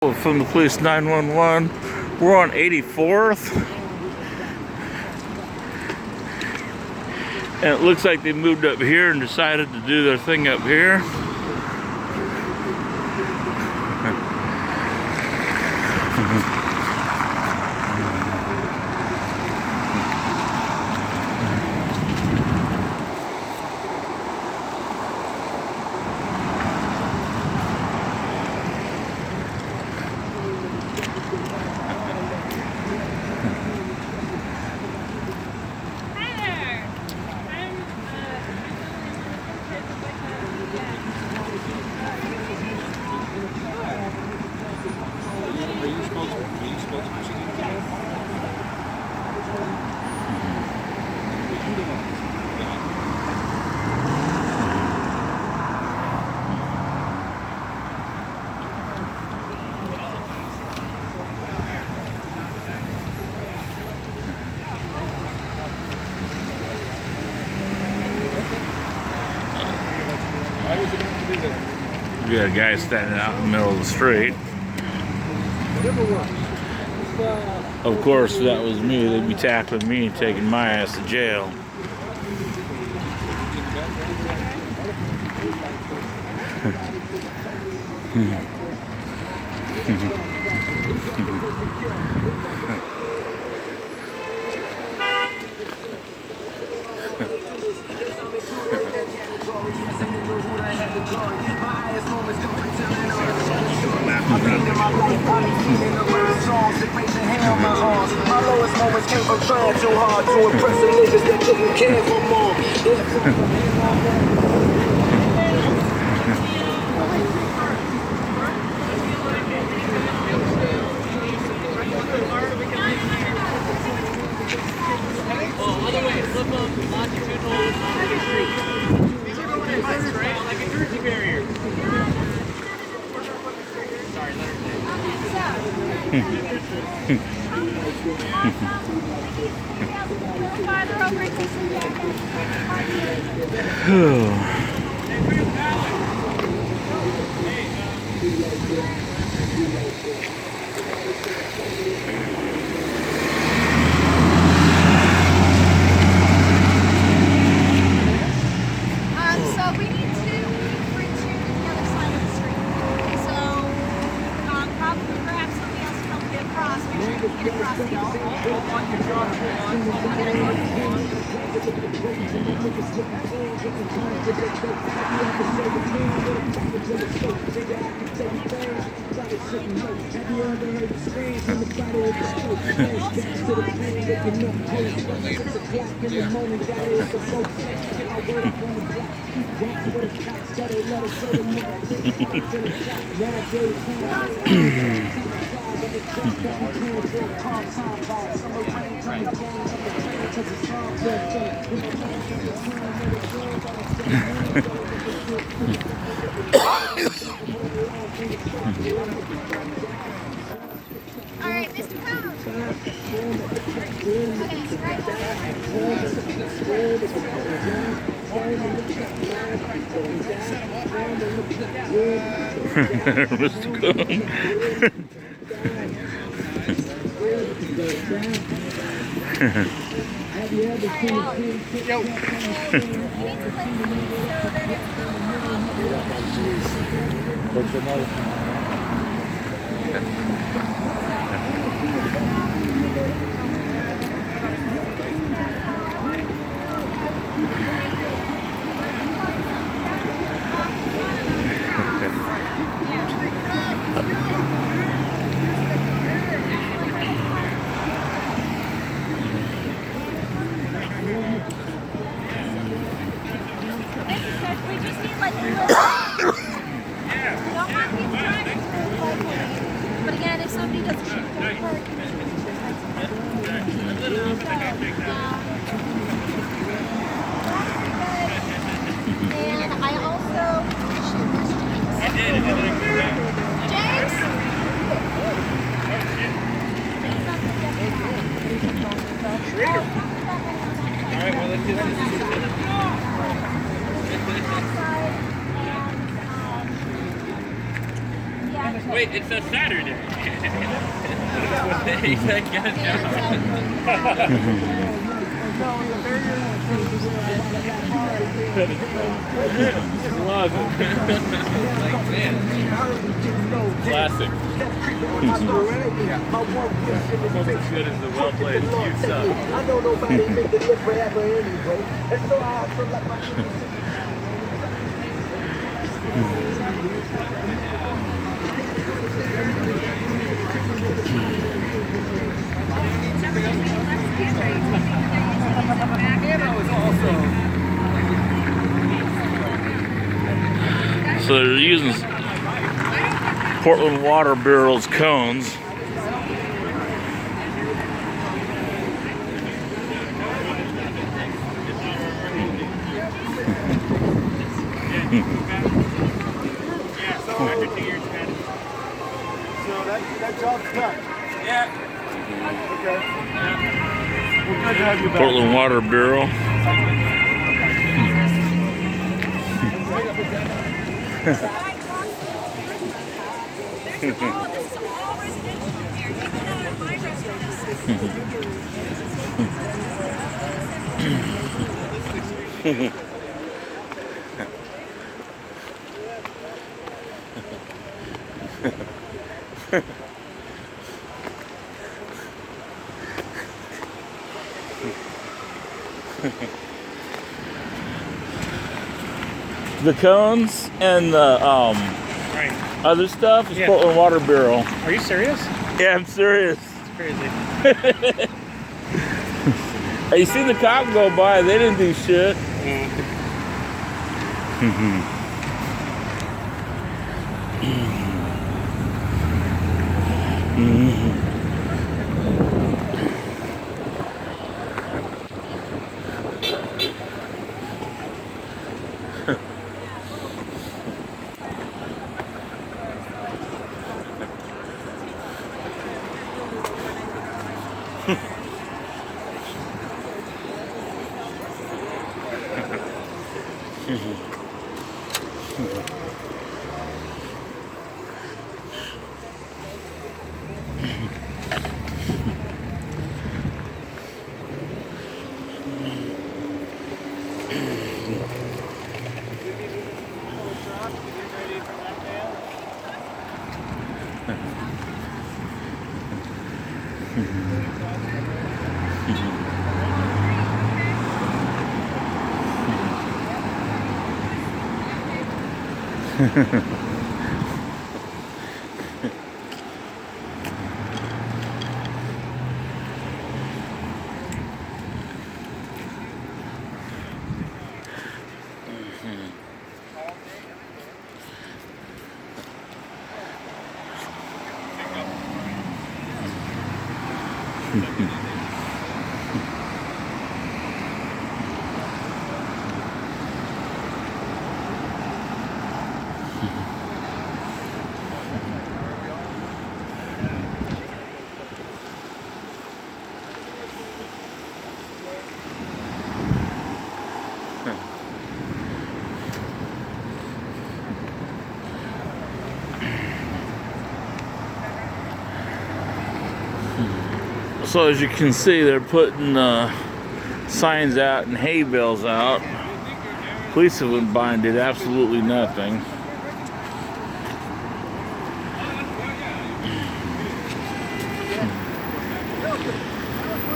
From the police 911. We're on 84th. And it looks like they moved up here and decided to do their thing up here. We got a guy standing out in the middle of the street. Of course, if that was me, they'd be tackling me and taking my ass to jail. My lowest moments came from trying too hard to impress the niggas that didn't care for more. Other way, flip them, longitudinal, These are going in straight, like a Jersey barrier. Sorry, let So we need to bring you to the other side of the street. Okay, so probably perhaps somebody else can help you across. Make sure you can get across the All right, Mr. Pound. Mr. Coon. We just need like a little. We don't want people driving through locally. But again, if somebody doesn't shoot their park, and I also James. All right, well, let's just... Wait, wait, it's a Saturday. He's like, good job. Love it. Like, man. Classic. Almost as good as the well-played You Suck. I know nobody make it live forever anyway. And so I feel like my So they're using Portland Water Bureau's cones. So that job's done. Yeah. Okay. Well, good to have you back. Portland Water Bureau. This is all residential here. Even though my restaurant is The cones and the Right. other stuff is Yeah. Portland Water Bureau. Are you serious? Yeah, I'm serious. It's crazy. Hey, you seen the cop go by? They didn't do shit. So as you can see, they're putting signs out and hay bales out. Police have went by and did absolutely nothing.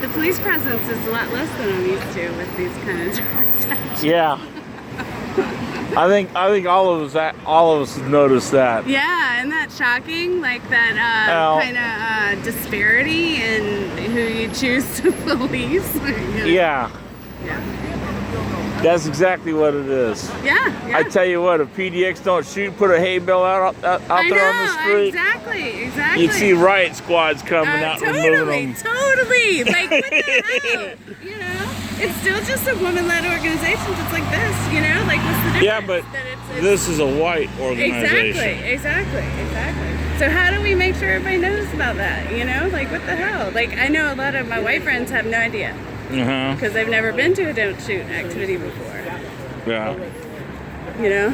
The police presence is a lot less than I'm used to with these kind of transactions. Yeah. I think all of us noticed that. Yeah, isn't that shocking? Like that Well- kind of disparity in who you choose to police. Yeah. Yeah. That's exactly what it is. Yeah. I tell you what, if PDX don't shoot, put a hay bale out I there on the know, street, exactly. you'd see riot squads coming out and removing them. Totally. Like, what the hell? You know? It's still just a woman-led organization just like this, you know? Like, what's the difference? Yeah, but That it's this is a white organization. Exactly. So how do we make sure everybody knows about that, you know? Like, what the hell? Like, I know a lot of my white friends have no idea because they've never been to a don't shoot activity before, Yeah. you know?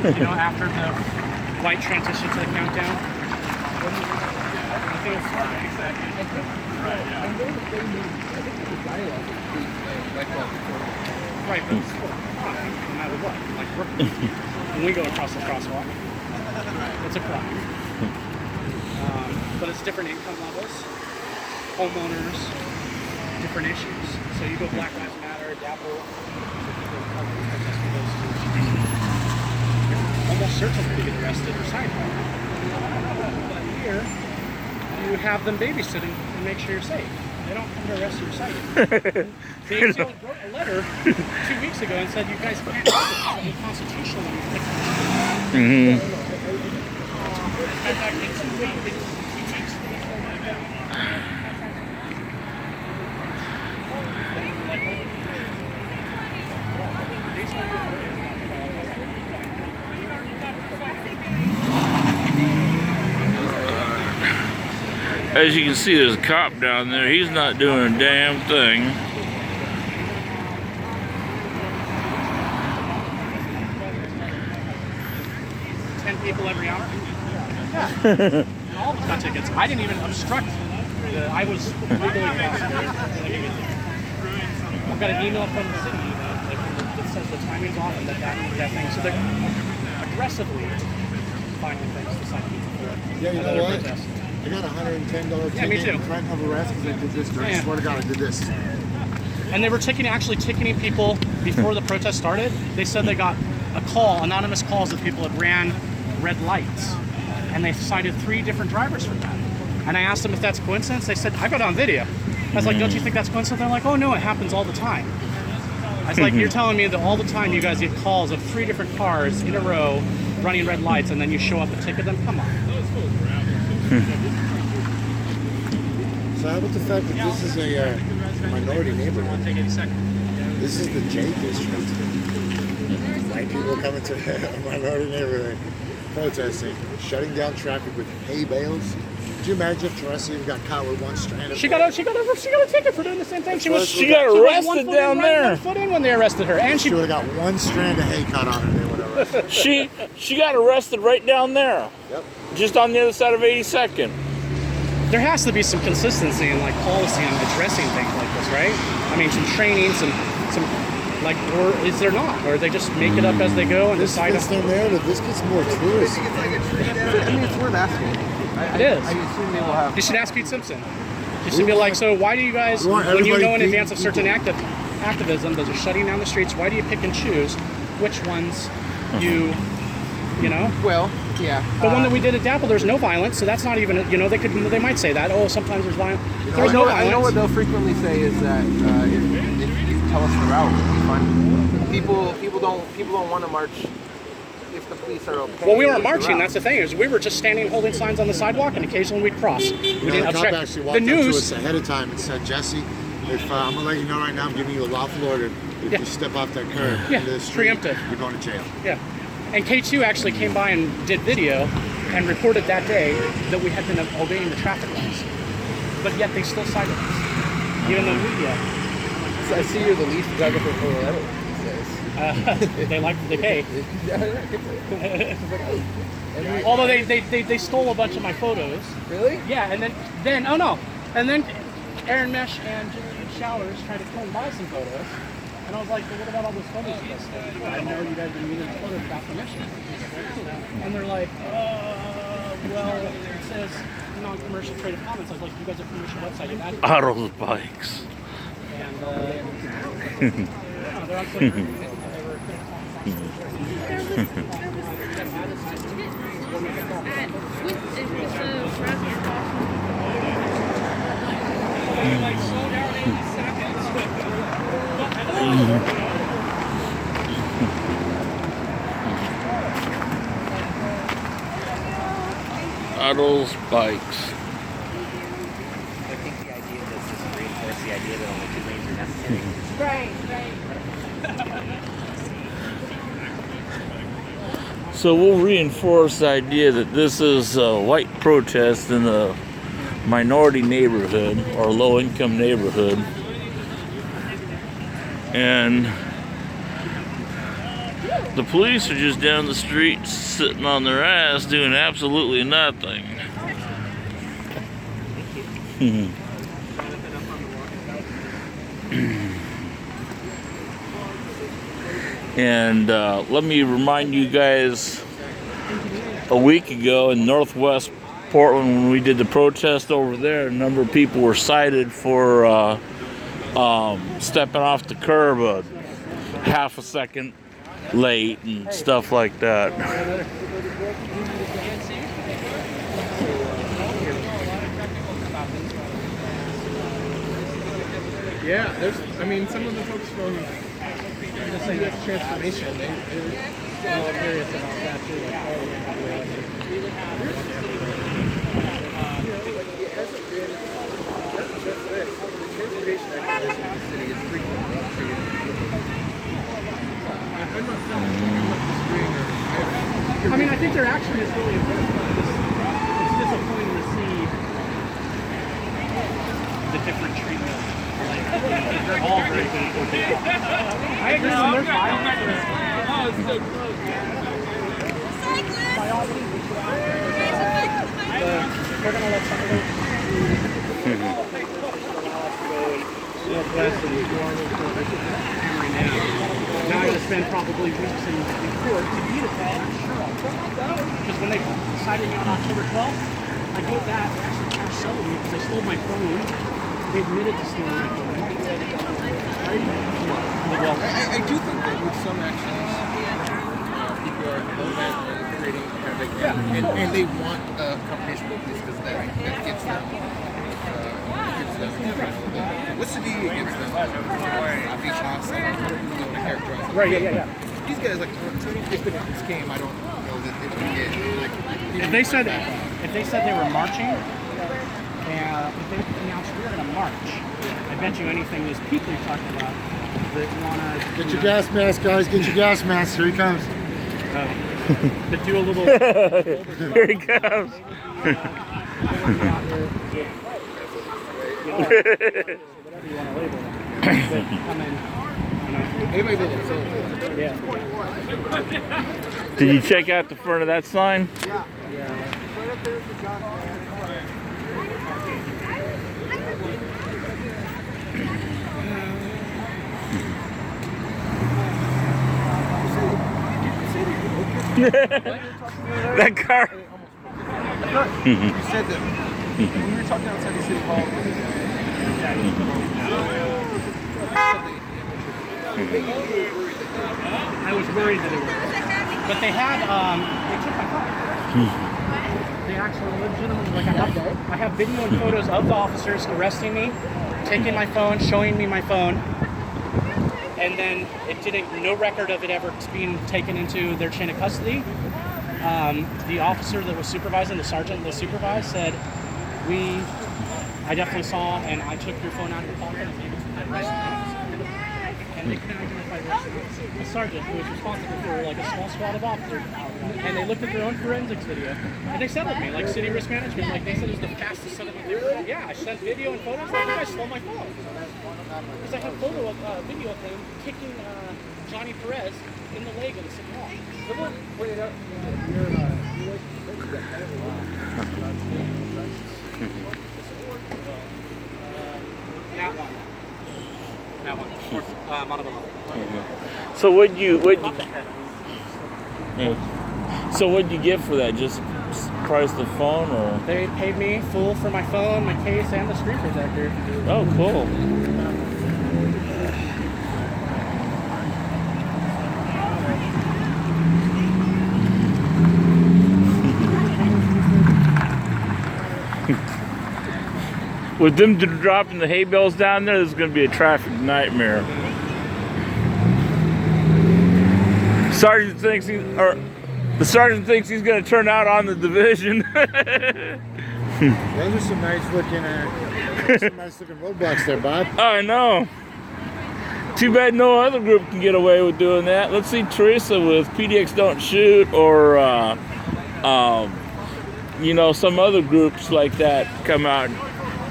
You know, after the light transition to the countdown. I think it's right, but it's still crime, no matter what. Like, when we go across the crosswalk, it's a crime. But it's different income levels, homeowners, different issues. So you go Black Lives Matter, Dapple, you're almost certain to get arrested or cited. But here, you have them babysitting and make sure you're safe. They don't come to arrest you or cite you. They wrote a letter 2 weeks ago and said you guys can't do this. It's unconstitutional when you click on it. In fact, in 2 weeks, As you can see, there's a cop down there. He's not doing a damn thing. people every hour? Yeah. And all of us got tickets. I didn't even obstruct. I was legally crossing. I've got an email from the city that says the timing's off and that thing. So they're aggressively finding things to sign people for. Yeah, you know what? Protest. I got a $110 ticket. Yeah, me too. Threat of arrest because I did this. I swear to God, I did this. And they were actually ticketing people before the protest started. They said they got a call, anonymous calls that people had ran red lights. And they cited 3 different drivers for that. And I asked them if that's coincidence. They said, I got on video. I was like, don't you think that's coincidence? They're like, oh no, it happens all the time. I was like, you're telling me that all the time you guys get calls of 3 different cars in a row running red lights and then you show up and ticket them? Come on. So how about the fact that this is a minority neighborhood? This is the J district. White people coming to a minority neighborhood, protesting, shutting down traffic with hay bales. Could you imagine if Teresa even got caught with one strand of She got a ticket for doing the same thing. She got arrested down there. 1 foot in when they arrested her, and she would have got one strand of hay caught on her. They would have arrested. She got arrested right down there. Yep. Just on the other side of 82nd. There has to be some consistency in like policy on addressing things like this, right? I mean, some training, some like, or is there not? Or they just make it up as they go and decide? This their narrative. This gets more tourists. I mean, it's worth asking. It is. I assume they will have. You should ask Pete Simpson. You should be like, so why do you guys, when you know in advance of certain activism that are shutting down the streets, why do you pick and choose which ones you know? Well, yeah. The one that we did at Dapple, there's no violence, so that's not even, they might say that, oh, sometimes there's violence. There's no violence. I know what they'll frequently say is that if you tell us the route, it'll be fun. People don't want to march if the police are okay. Well, we weren't marching. That's the thing, is we were just standing holding signs on the sidewalk, and occasionally we'd cross. We didn't the cop obstruct. actually walked up to us ahead of time and said, Jesse, if I'm gonna let you know right now, I'm giving you a lawful order. If you step off that curb into the street, preemptive. You're going to jail. Yeah. And K2 actually came by and did video and reported that day that we had been obeying the traffic laws. But yet they still cited us, even though So I see you're the least photographer for Colorado these days. they pay. Although they stole a bunch of my photos. Really? Yeah, and then Aaron Mesh and Jerry Showers tried to come buy some photos. And I was like, well, what about all those photos you guys took? I know you guys are using photos without permission. And they're like, well, it says non-commercial Creative Commons. I was like, you guys are from your website. You added Autos, bikes. And they're actually, they were like slow down 80 seconds. Autos, bikes. I think the idea does just reinforce the idea that only 2 lanes are necessary. So we'll reinforce the idea that this is a white protest in a minority neighborhood or low-income neighborhood. And The police are just down the street sitting on their ass doing absolutely nothing. And let me remind you guys, a week ago in Northwest Portland, when we did the protest over there, a number of people were cited for stepping off the curb a half a second late and stuff like that. Yeah, I mean, some of the folks from the U.S. Transformation, they're all curious about that too. Like, transportation activities in the city is frequently treated. I'm not disagreeing. I mean, I think their action is really important. It's disappointing to see the different treatment. They're all very good. I agree on their side. Oh, it's so close. By all means, we're going to let some of those Northwest and right now. Now I'm going to spend probably weeks in court to beat it. Because when they decided on October 12th, I go back, they actually tried to settle me because they stole my phone. They admitted to stealing my phone. I do think that with some actions, people are creating havoc, and they want confrontation with police because that gets them. Publicity against them. These shots, characterize. Right. Yeah. These guys, like, if this came, I don't know that they would get. Like, if they said they were marching. And if they announced we're going to march, I bet you anything those people you're talking about that want to... Get your gas mask, guys. Get your gas mask. Here he comes. To do a little... Here he comes. Did you check out the front of that sign? Yeah. That car. You said that when we were talking outside the city hall. I was worried that it would. But they had, they took my car. They actually legitimately, like, I have video and photos of the officers arresting me, taking my phone, showing me my phone. And then it didn't, no record of it ever being taken into their chain of custody. The officer that was supervising, the sergeant that supervised, said, I definitely saw, and I took your phone out of your pocket and gave it to them. And they couldn't identify the sergeant who was responsible for like a small squad of officers. And they looked at their own forensics video, and they said with me, like city risk management, like they said it was the fastest settlement they've ever had. Yeah, I sent video and photos, like you guys stole my phone. Because I have video of him kicking Johnny Perez in the leg in the city hall. That one. So what'd you get for that? Just price the phone, or? They paid me full for my phone, my case, and the screen protector. Oh, cool. With them dropping the hay bales down there, this is going to be a traffic nightmare. The sergeant thinks he's going to turn out on the division. Those are some nice looking roadblocks there, Bob. Oh, I know. Too bad no other group can get away with doing that. Let's see Teresa with PDX Don't Shoot, or some other groups like that come out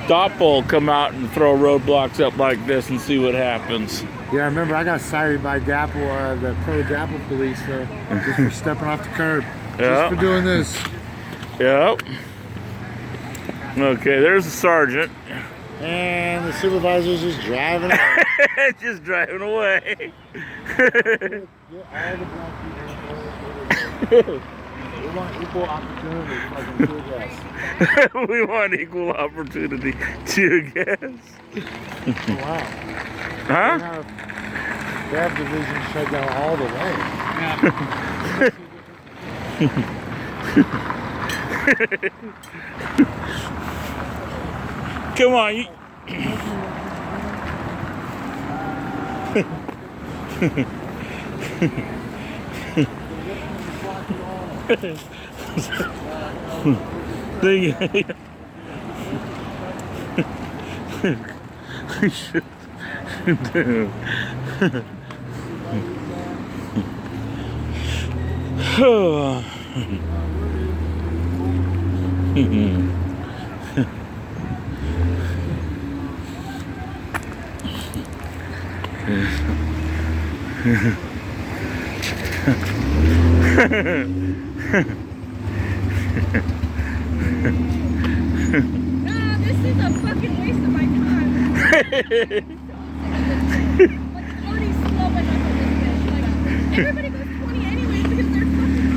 Doppel will come out and throw roadblocks up like this and see what happens. Yeah, I remember I got cited by DAPL, the pro DAPL police just for stepping off the curb. Just for doing this. Yep. Okay, there's the sergeant. And the supervisor's just driving away. Just driving away. Get all the black people. We want equal opportunity, fucking tear gas. We want equal opportunity tear gas. Oh, wow. Huh? They have division shut down all the way. Come on, you. Nah, this is a fucking waste of my time. Like, Cody's slow enough on this bitch. Like, everybody goes 20 anyways because they're fucking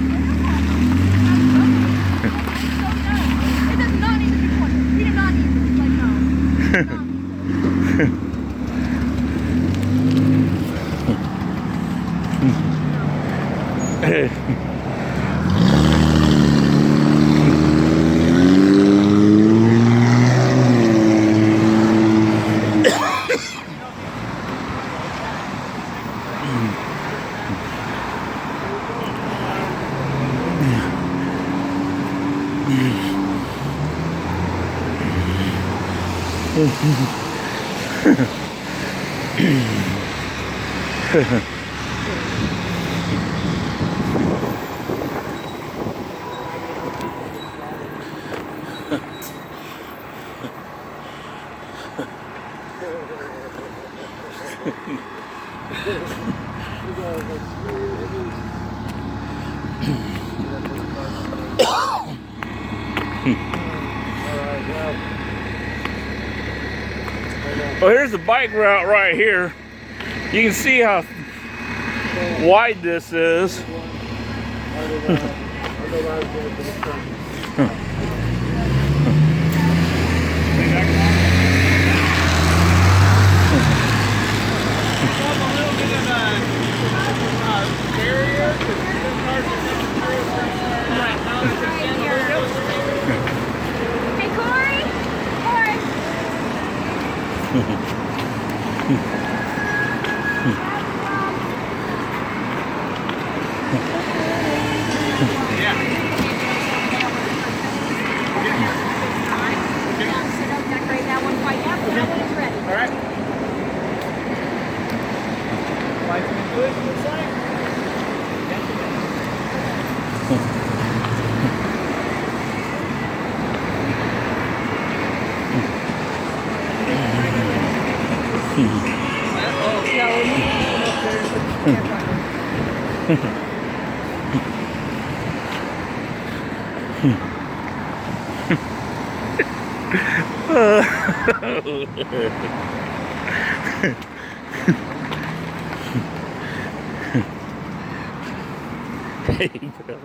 so dumb. It does not need to be 20. We do not need this. Like, no. Hey. Well, here's the bike route right here. You can see how wide this is. Hey, Corey! Corey! Decorate that one quite yet, but that one is ready. All right. Lights and good inside. Hey, bro.